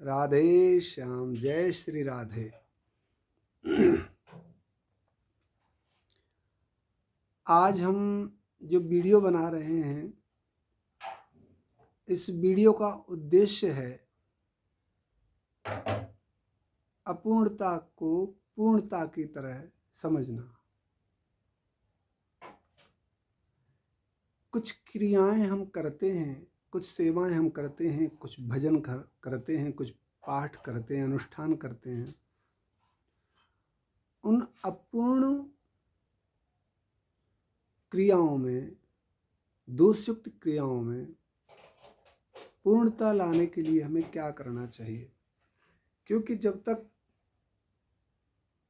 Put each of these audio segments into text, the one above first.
राधे श्याम, जय श्री राधे। आज हम जो वीडियो बना रहे हैं, इस वीडियो का उद्देश्य है अपूर्णता को पूर्णता की तरह समझना। कुछ क्रियाएं हम करते हैं, कुछ सेवाएं हम करते हैं, कुछ भजन करते हैं, कुछ पाठ करते हैं, अनुष्ठान करते हैं। उन अपूर्ण क्रियाओं में, दोषयुक्त क्रियाओं में पूर्णता लाने के लिए हमें क्या करना चाहिए? क्योंकि जब तक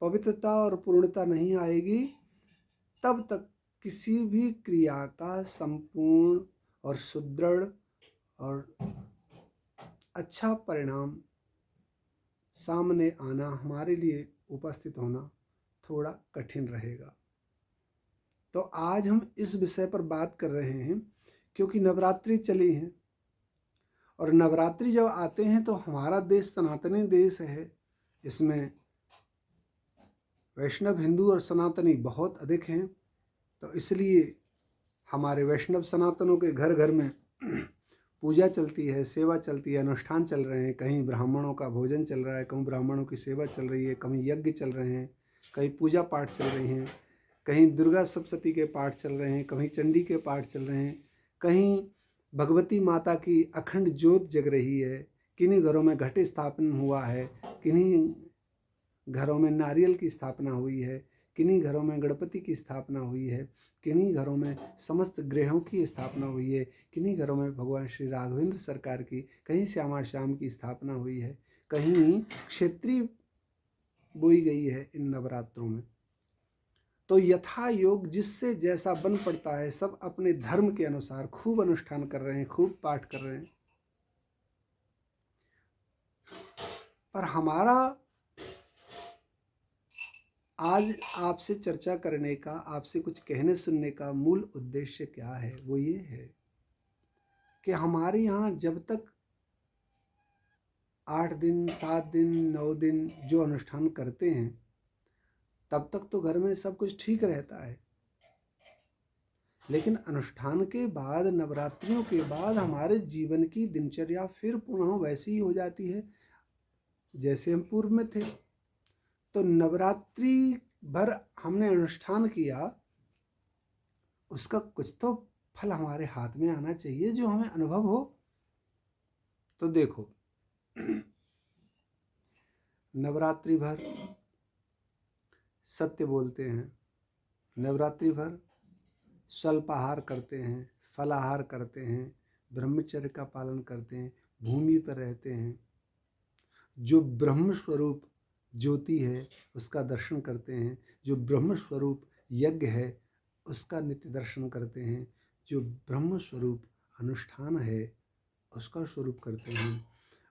पवित्रता और पूर्णता नहीं आएगी, तब तक किसी भी क्रिया का संपूर्ण और सुदृढ़ और अच्छा परिणाम सामने आना, हमारे लिए उपस्थित होना थोड़ा कठिन रहेगा। तो आज हम इस विषय पर बात कर रहे हैं, क्योंकि नवरात्रि चली है और नवरात्रि जब आते हैं तो हमारा देश सनातनी देश है। इसमें वैष्णव, हिंदू और सनातनी बहुत अधिक हैं। तो इसलिए हमारे वैष्णव सनातनों के घर घर में पूजा चलती है, सेवा चलती है, अनुष्ठान चल रहे हैं। कहीं ब्राह्मणों का भोजन चल रहा है, कहीं ब्राह्मणों की सेवा चल रही है, कहीं यज्ञ चल रहे हैं, कहीं पूजा पाठ चल रही हैं, कहीं दुर्गा सप्तशती के पाठ चल रहे हैं, कहीं चंडी के पाठ चल रहे हैं, कहीं भगवती माता की अखंड ज्योत जग रही है। किन्हीं घरों में घट स्थापन हुआ है, किन्हीं घरों में नारियल की स्थापना हुई है, किन्हीं घरों में गणपति की स्थापना हुई है, किन्हीं घरों में समस्त ग्रहों की स्थापना हुई है, किन्हीं घरों में भगवान श्री राघवेंद्र सरकार की, कहीं श्यामा श्याम की स्थापना हुई है, कहीं क्षेत्रीय बोई गई है इन नवरात्रों में। तो यथा योग जिससे जैसा बन पड़ता है, सब अपने धर्म के अनुसार खूब अनुष्ठान कर रहे हैं, खूब पाठ कर रहे हैं। पर हमारा आज आपसे चर्चा करने का, आपसे कुछ कहने सुनने का मूल उद्देश्य क्या है? वो ये है कि हमारे यहाँ जब तक 8 दिन, 7 दिन, 9 दिन जो अनुष्ठान करते हैं, तब तक तो घर में सब कुछ ठीक रहता है। लेकिन अनुष्ठान के बाद, नवरात्रियों के बाद हमारे जीवन की दिनचर्या फिर पुनः वैसी ही हो जाती है जैसे हम पूर्व में थे। तो नवरात्रि भर हमने अनुष्ठान किया, उसका कुछ तो फल हमारे हाथ में आना चाहिए, जो हमें अनुभव हो। तो देखो, नवरात्रि भर सत्य बोलते हैं, नवरात्रि भर स्वल्पाहार करते हैं, फलाहार करते हैं, ब्रह्मचर्य का पालन करते हैं, भूमि पर रहते हैं, जो ब्रह्म स्वरूप ज्योति है उसका दर्शन करते हैं, जो ब्रह्म स्वरूप यज्ञ है उसका नित्य दर्शन करते हैं, जो ब्रह्म स्वरूप अनुष्ठान है उसका स्वरूप करते हैं,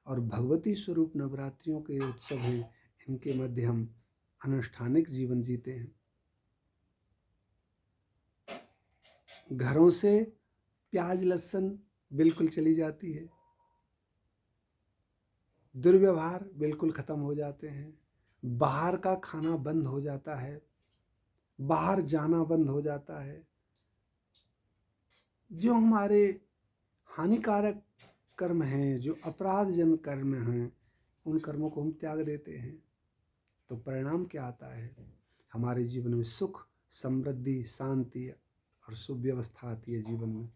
और भगवती स्वरूप नवरात्रियों के उत्सव हैं, इनके मध्य हम अनुष्ठानिक जीवन जीते हैं। घरों से प्याज लहसुन बिल्कुल चली जाती है, दुर्व्यवहार बिल्कुल ख़त्म हो जाते हैं, बाहर का खाना बंद हो जाता है, बाहर जाना बंद हो जाता है। जो हमारे हानिकारक कर्म हैं, जो अपराधजनक कर्म हैं, उन कर्मों को हम त्याग देते हैं। तो परिणाम क्या आता है? हमारे जीवन में सुख, समृद्धि, शांति और सुव्यवस्था आती है जीवन में।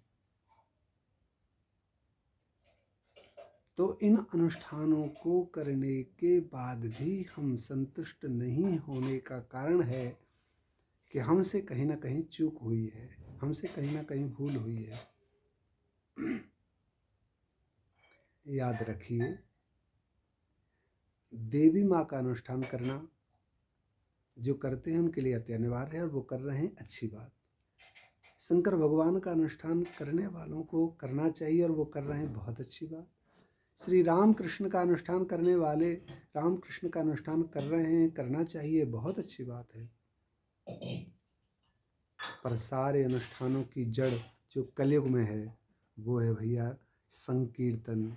तो इन अनुष्ठानों को करने के बाद भी हम संतुष्ट नहीं होने का कारण है कि हमसे कहीं ना कहीं चूक हुई है, हमसे कहीं ना कहीं भूल हुई है। याद रखिए, देवी माँ का अनुष्ठान करना जो करते हैं उनके लिए अति अनिवार्य है, और वो कर रहे हैं, अच्छी बात। शंकर भगवान का अनुष्ठान करने वालों को करना चाहिए और वो कर रहे हैं, बहुत अच्छी बात। श्री राम कृष्ण का अनुष्ठान करने वाले राम कृष्ण का अनुष्ठान कर रहे हैं, करना चाहिए, बहुत अच्छी बात है। पर सारे अनुष्ठानों की जड़ जो कलयुग में है वो है भैया संकीर्तन,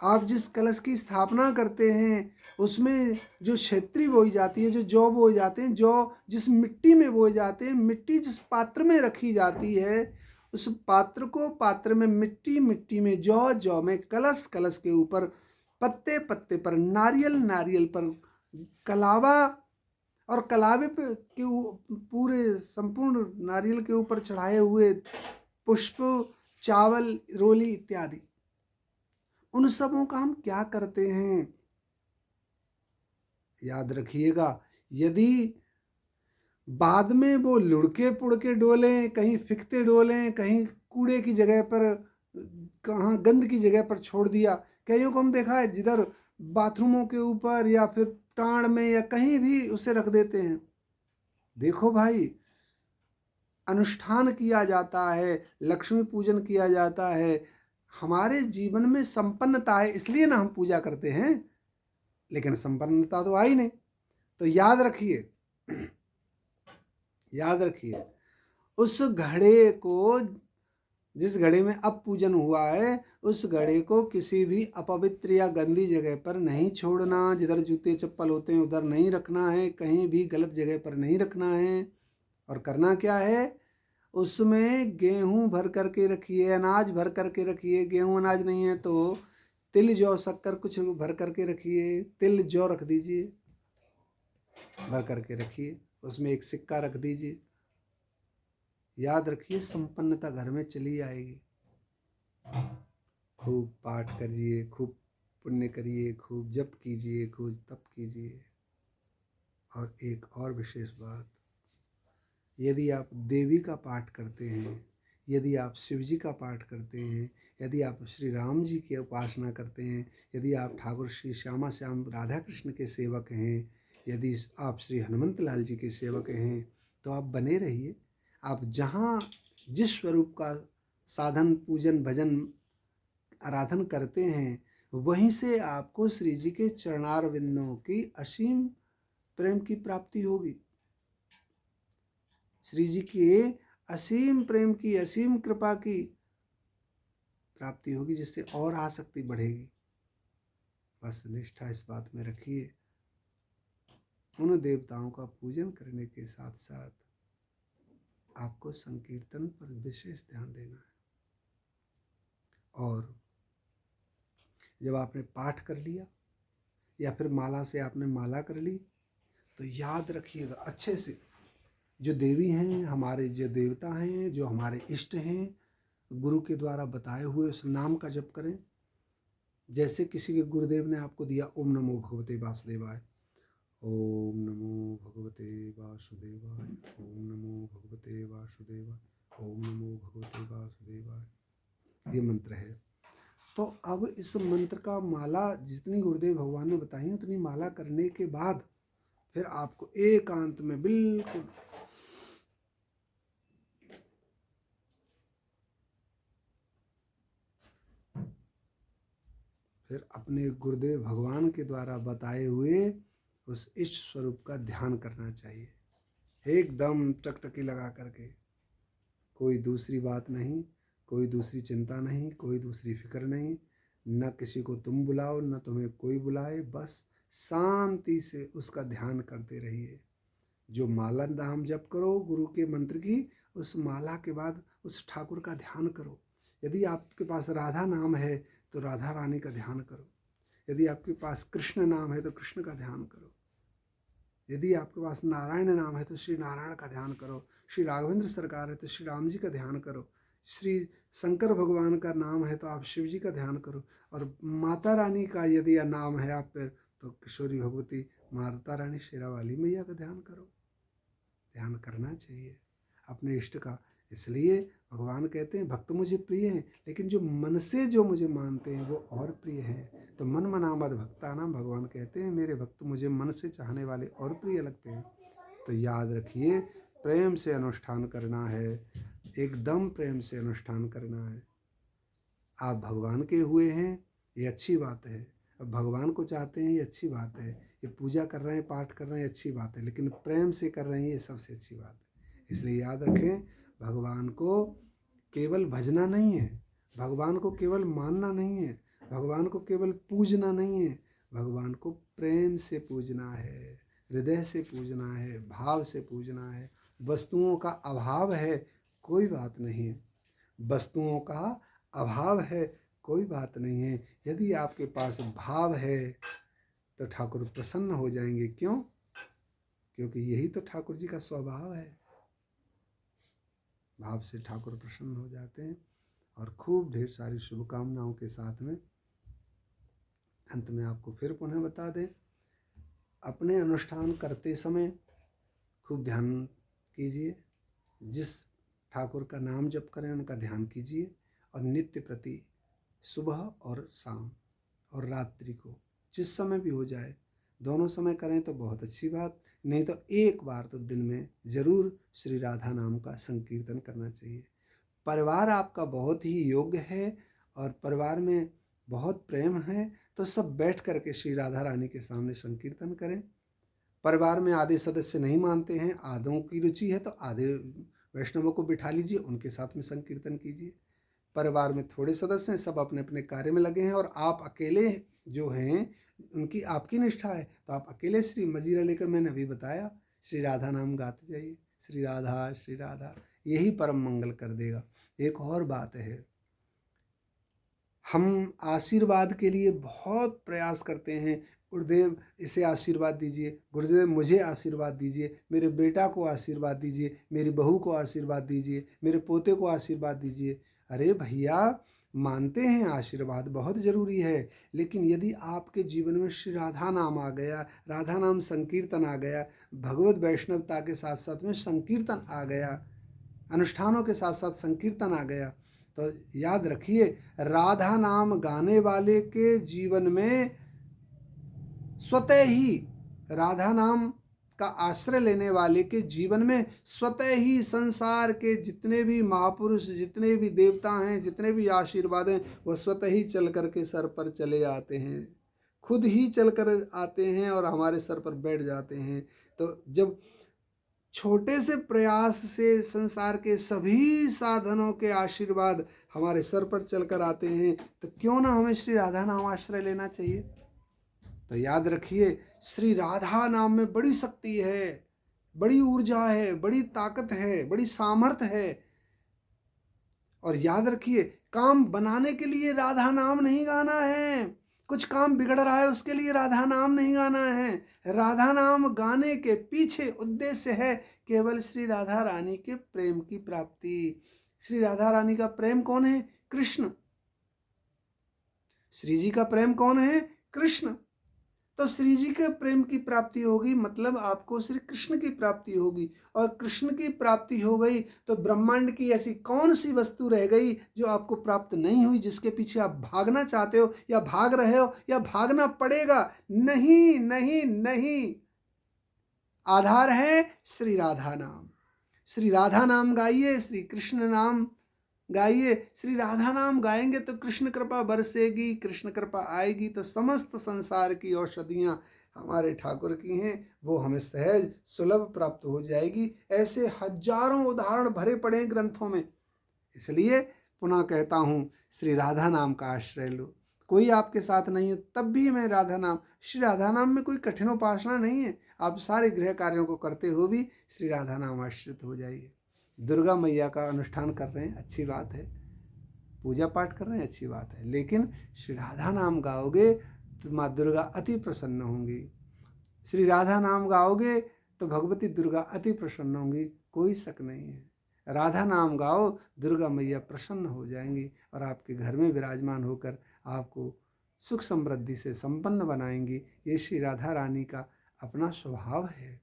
आप जिस कलश की स्थापना करते हैं उसमें जो क्षेत्री बोई जाती है, जो जौ बोए जाते हैं, जौ जिस मिट्टी में बोए जाते हैं, मिट्टी जिस पात्र में रखी जाती है, उस पात्र को, पात्र में मिट्टी, मिट्टी में जौ, जौ में कलश, कलश के ऊपर पत्ते, पत्ते पर नारियल, नारियल पर कलावा, और कलावे पे के पूरे संपूर्ण नारियल के ऊपर चढ़ाए हुए पुष्प, चावल, रोली इत्यादि, उन सबों का हम क्या करते हैं? याद रखिएगा, यदि बाद में वो लुढ़के पुढ़के डोलें, कहीं फिकते डोलें, कहीं कूड़े की जगह पर, कहाँ गंद की जगह पर छोड़ दिया, कईयों को हम देखा है जिधर बाथरूमों के ऊपर या फिर टाण में या कहीं भी उसे रख देते हैं। देखो भाई, अनुष्ठान किया जाता है, लक्ष्मी पूजन किया जाता है, हमारे जीवन में संपन्नता है इसलिए ना हम पूजा करते हैं, लेकिन संपन्नता तो आई नहीं। तो याद रखिए, याद रखिए, उस घड़े को, जिस घड़े में अब पूजन हुआ है, उस घड़े को किसी भी अपवित्र या गंदी जगह पर नहीं छोड़ना, जिधर जूते चप्पल होते हैं उधर नहीं रखना है, कहीं भी गलत जगह पर नहीं रखना है। और करना क्या है? उसमें गेहूं भर करके रखिए, अनाज भर करके रखिए, गेहूं अनाज नहीं है तो तिल जौ शक्कर कुछ भर करके रखिए, तिल जौ रख दीजिए, भर करके रखिए, उसमें एक सिक्का रख दीजिए। याद रखिए, संपन्नता घर में चली आएगी। खूब पाठ करिए, खूब पुण्य करिए, खूब जप कीजिए, खूब तप कीजिए। और एक और विशेष बात, यदि आप देवी का पाठ करते हैं, यदि आप शिव जी का पाठ करते हैं, यदि आप श्री राम जी की उपासना करते हैं, यदि आप ठाकुर श्री श्यामा श्याम राधा कृष्ण के सेवक हैं, यदि आप श्री हनुमंत लाल जी के सेवक हैं, तो आप बने रहिए। आप जहाँ जिस स्वरूप का साधन, पूजन, भजन, आराधन करते हैं, वहीं से आपको श्री जी के चरणारविंदों की असीम प्रेम की प्राप्ति होगी, श्री जी के असीम प्रेम की, असीम कृपा की प्राप्ति होगी, जिससे और आसक्ति बढ़ेगी। बस निष्ठा इस बात में रखिए, उन देवताओं का पूजन करने के साथ साथ आपको संकीर्तन पर विशेष ध्यान देना है। और जब आपने पाठ कर लिया या फिर माला से आपने माला कर ली, तो याद रखिएगा अच्छे से, जो देवी हैं, हमारे जो देवता हैं, जो हमारे इष्ट हैं, गुरु के द्वारा बताए हुए उस नाम का जप करें। जैसे किसी के गुरुदेव ने आपको दिया ओम नमो भगवते वासुदेवाय, ओम नमो भगवते वासुदेवाय, ओम नमो भगवते वासुदेवाय, ओम नमो भगवते वासुदेवाय, ये मंत्र है। तो अब इस मंत्र का माला जितनी गुरुदेव भगवान ने बताई उतनी माला करने के बाद फिर आपको एकांत में बिल्कुल फिर अपने गुरुदेव भगवान के द्वारा बताए हुए उस इष्ट स्वरूप का ध्यान करना चाहिए, एकदम टकटकी लगा करके। कोई दूसरी बात नहीं, कोई दूसरी चिंता नहीं, कोई दूसरी फिक्र नहीं, न किसी को तुम बुलाओ न तुम्हें कोई बुलाए, बस शांति से उसका ध्यान करते रहिए। जो माला नाम जप करो गुरु के मंत्र की, उस माला के बाद उस ठाकुर का ध्यान करो। यदि आपके पास राधा नाम है तो राधा रानी का ध्यान करो, यदि आपके पास कृष्ण नाम है तो कृष्ण का ध्यान करो, यदि आपके पास नारायण नाम है तो श्री नारायण का ध्यान करो, श्री राघवेंद्र सरकार है तो श्री राम जी का ध्यान करो, श्री शंकर भगवान का नाम है तो आप शिव जी का ध्यान करो, और माता रानी का यदि नाम है आप पर तो किशोरी भगवती माता रानी शेरावाली मैया का ध्यान करो। ध्यान करना चाहिए अपने इष्ट का। इसलिए भगवान कहते हैं भक्त मुझे प्रिय हैं, लेकिन जो मन से जो मुझे मानते हैं वो और प्रिय हैं। तो मन मना मद भक्ता नाम, भगवान कहते हैं मेरे भक्त मुझे मन से चाहने वाले और प्रिय लगते हैं। तो याद रखिए, प्रेम से अनुष्ठान करना है, एकदम प्रेम से अनुष्ठान करना है। आप भगवान के हुए हैं ये अच्छी बात है, अब भगवान को चाहते हैं ये अच्छी बात है, ये पूजा कर रहे हैं, पाठ कर रहे हैं, अच्छी बात है, लेकिन प्रेम से कर रहे हैं ये सबसे अच्छी बात है। इसलिए याद रखें, भगवान को केवल भजना नहीं है, भगवान को केवल मानना नहीं है, भगवान को केवल पूजना नहीं है, भगवान को प्रेम से पूजना है, हृदय से पूजना है, भाव से पूजना है। वस्तुओं का अभाव है कोई बात नहीं है, वस्तुओं का अभाव है कोई बात नहीं है। यदि आपके पास भाव है तो ठाकुर प्रसन्न हो जाएंगे। क्यों? क्योंकि यही तो ठाकुर जी का स्वभाव है। भाव से ठाकुर प्रसन्न हो जाते हैं। और खूब ढेर सारी शुभकामनाओं के साथ में अंत में आपको फिर पुनः बता दें, अपने अनुष्ठान करते समय खूब ध्यान कीजिए। जिस ठाकुर का नाम जप करें उनका ध्यान कीजिए, और नित्य प्रति सुबह और शाम और रात्रि को जिस समय भी हो जाए, दोनों समय करें तो बहुत अच्छी बात, नहीं तो एक बार तो दिन में ज़रूर श्री राधा नाम का संकीर्तन करना चाहिए। परिवार आपका बहुत ही योग्य है और परिवार में बहुत प्रेम है, तो सब बैठ करके श्री राधा रानी के सामने संकीर्तन करें। परिवार में आधे सदस्य नहीं मानते हैं, आधों की रुचि है तो आधे वैष्णवों को बिठा लीजिए, उनके साथ में संकीर्तन कीजिए। परिवार में थोड़े सदस्य हैं, सब अपने अपने कार्य में लगे हैं और आप अकेले जो हैं उनकी आपकी निष्ठा है, तो आप अकेले श्री मजीरा लेकर, मैंने अभी बताया, श्री राधा नाम गाते जाइए, श्री राधा श्री राधा, यही परम मंगल कर देगा। एक और बात है, हम आशीर्वाद के लिए बहुत प्रयास करते हैं, गुरुदेव इसे आशीर्वाद दीजिए, गुरुदेव मुझे आशीर्वाद दीजिए, मेरे बेटा को आशीर्वाद दीजिए, मेरी बहू को आशीर्वाद दीजिए, मेरे पोते को आशीर्वाद दीजिए। अरे भैया, मानते हैं आशीर्वाद बहुत ज़रूरी है, लेकिन यदि आपके जीवन में श्री राधा नाम आ गया, राधा नाम संकीर्तन आ गया, भगवत वैष्णवता के साथ साथ में संकीर्तन आ गया, अनुष्ठानों के साथ साथ संकीर्तन आ गया, तो याद रखिए, राधा नाम गाने वाले के जीवन में स्वतः ही, राधा नाम का आश्रय लेने वाले के जीवन में स्वतः ही संसार के जितने भी महापुरुष, जितने भी देवता हैं, जितने भी आशीर्वाद हैं, वह स्वतः ही चल कर के सर पर चले आते हैं, खुद ही चल कर आते हैं और हमारे सर पर बैठ जाते हैं। तो जब छोटे से प्रयास से संसार के सभी साधनों के आशीर्वाद हमारे सर पर चलकर आते हैं, तो क्यों ना हमें श्री राधा नाम आश्रय लेना चाहिए। तो याद रखिए, श्री राधा नाम में बड़ी शक्ति है, बड़ी ऊर्जा है, बड़ी ताकत है, बड़ी सामर्थ्य है। और याद रखिए, काम बनाने के लिए राधा नाम नहीं गाना है, कुछ काम बिगड़ रहा है उसके लिए राधा नाम नहीं गाना है। राधा नाम गाने के पीछे उद्देश्य है केवल श्री राधा रानी के प्रेम की प्राप्ति। श्री राधा रानी का प्रेम कौन है? कृष्ण। श्री जी का प्रेम कौन है? कृष्ण। तो श्री जी के प्रेम की प्राप्ति होगी, मतलब आपको श्री कृष्ण की प्राप्ति होगी, और कृष्ण की प्राप्ति हो गई तो ब्रह्मांड की ऐसी कौन सी वस्तु रह गई जो आपको प्राप्त नहीं हुई, जिसके पीछे आप भागना चाहते हो या भाग रहे हो या भागना पड़ेगा? नहीं नहीं नहीं, आधार है श्री राधा नाम। श्री राधा नाम गाइए, श्री कृष्ण नाम गाइए। श्री राधा नाम गाएंगे तो कृष्ण कृपा बरसेगी, कृष्ण कृपा आएगी तो समस्त संसार की औषधियाँ हमारे ठाकुर की हैं, वो हमें सहज सुलभ प्राप्त हो जाएगी। ऐसे हजारों उदाहरण भरे पड़े हैं ग्रंथों में। इसलिए पुनः कहता हूँ, श्री राधा नाम का आश्रय लो। कोई आपके साथ नहीं है तब भी मैं राधा नाम, श्री राधा नाम में कोई कठिनोपासना नहीं है, आप सारे गृह कार्यों को करते हुए भी श्री राधा नाम आश्रित हो जाइए। दुर्गा मैया का अनुष्ठान कर रहे हैं, अच्छी बात है, पूजा पाठ कर रहे हैं, अच्छी बात है, लेकिन श्री राधा नाम गाओगे तो माँ दुर्गा अति प्रसन्न होंगी। श्री राधा नाम गाओगे तो भगवती दुर्गा अति प्रसन्न होंगी, कोई शक नहीं है। राधा नाम गाओ, दुर्गा मैया प्रसन्न हो जाएंगी और आपके घर में विराजमान होकर आपको सुख समृद्धि से संपन्न बनाएंगी। ये श्री राधा रानी का अपना स्वभाव है।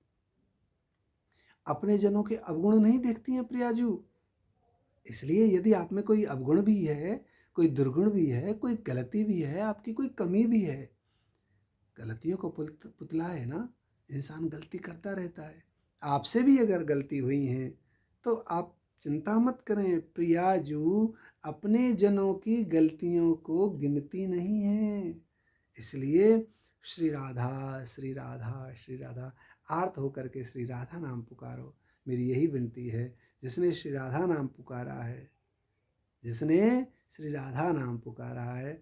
अपने जनों के अवगुण नहीं देखती हैं प्रियाजू। इसलिए यदि आप में कोई अवगुण भी है, कोई दुर्गुण भी है, कोई गलती भी है, आपकी कोई कमी भी है, गलतियों को पुतला है ना, इंसान गलती करता रहता है। आपसे भी अगर गलती हुई है तो आप चिंता मत करें प्रियाजू, अपने जनों की गलतियों को गिनती नहीं है। इसलिए श्री राधा श्री राधा श्री राधा आर्त होकर के श्री राधा नाम पुकारो। मेरी यही विनती है, जिसने श्री राधा नाम पुकारा है, जिसने श्री राधा नाम पुकारा है,